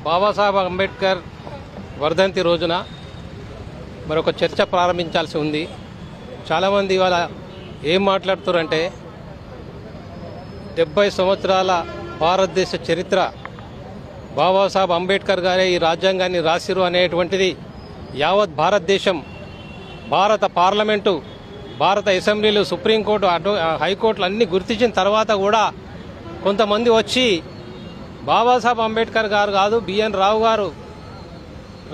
బాబాసాహెబ్ అంబేద్కర్ వర్ధంతి రోజున మరొక చర్చ ప్రారంభించాల్సి ఉంది. చాలామంది ఇవాళ ఏం మాట్లాడుతారంటే 70 సంవత్సరాల భారతదేశ చరిత్ర బాబాసాహెబ్ అంబేద్కర్ గారే ఈ రాజ్యాంగాన్ని రాసిరు అనేటువంటిది యావత్ భారతదేశం, భారత పార్లమెంటు, భారత అసెంబ్లీలు, సుప్రీంకోర్టు, హైకోర్టులు అన్నీ గుర్తించిన తర్వాత కూడా కొంతమంది వచ్చి బాబాసాహెబ్ అంబేద్కర్ గారు కాదు బిఎన్ రావు గారు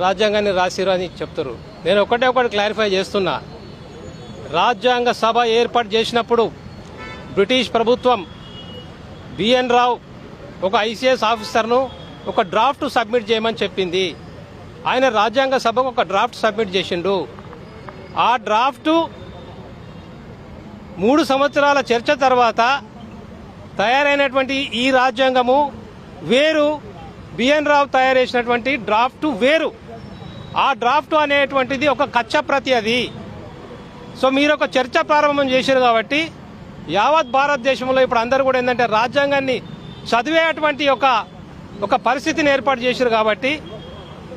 రాజ్యాంగాన్ని రాసిరు అని చెప్తారు. నేను ఒకటి క్లారిఫై చేస్తున్నా. రాజ్యాంగ సభ ఏర్పాటు చేసినప్పుడు బ్రిటిష్ ప్రభుత్వం బిఎన్ రావు ఒక ఐసీఎస్ ఆఫీసర్ను ఒక డ్రాఫ్ట్ సబ్మిట్ చేయమని చెప్పింది. ఆయన రాజ్యాంగ సభకు ఒక డ్రాఫ్ట్ సబ్మిట్ చేసిండు. ఆ డ్రాఫ్టు 3 సంవత్సరాల చర్చ తర్వాత తయారైనటువంటి ఈ రాజ్యాంగము వేరు, బిఎన్ రావు తయారు చేసినటువంటి డ్రాఫ్ట్ వేరు. ఆ డ్రాఫ్ట్ అనేటువంటిది ఒక కచ్చా ప్రతి అది. సో మీరు ఒక చర్చ ప్రారంభం చేశారు కాబట్టి యావత్ భారతదేశంలో ఇప్పుడు అందరూ కూడా ఏంటంటే రాజ్యాంగాన్ని చదివేటువంటి ఒక పరిస్థితిని ఏర్పాటు చేశారు కాబట్టి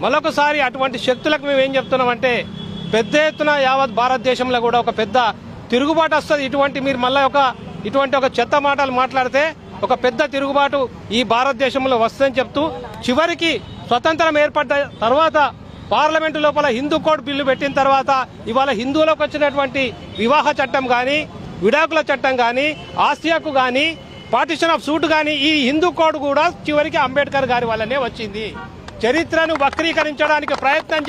మరొకసారి అటువంటి శక్తులకు మేము ఏం చెప్తున్నామంటే పెద్ద ఎత్తున యావత్ భారతదేశంలో కూడా ఒక పెద్ద తిరుగుబాటు వస్తుంది. మీరు మళ్ళీ ఇటువంటి ఒక చెత్త మాటలు మాట్లాడితే ఒక పెద్ద తిరుగుబాటు ఈ భారతదేశంలో వస్తుందని చెప్తూ చివరికి స్వతంత్రం ఏర్పడ్డ తర్వాత పార్లమెంటు లోపల హిందూ కోడ్ బిల్లు పెట్టిన తర్వాత ఇవాళ హిందువులకు వచ్చినటువంటి వివాహ చట్టం కానీ, విడాకుల చట్టం కానీ, ఆస్తి హక్కు కానీ, పార్టిషన్ ఆఫ్ సూట్ కానీ ఈ హిందూ కోడ్ కూడా చివరికి అంబేద్కర్ గారి వల్లనే వచ్చింది. చరిత్రను వక్రీకరించడానికి ప్రయత్నం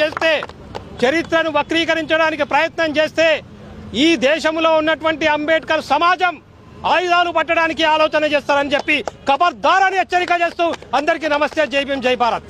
చేస్తే ఈ దేశంలో ఉన్నటువంటి అంబేద్కర్ సమాజం ఆయుధాలు పట్టడానికి ఆలోచన చేస్తారని చెప్పి ఖబర్దార్ అని హెచ్చరిక చేస్తూ అందరికీ నమస్తే. జై భీమ్, జై భారత్.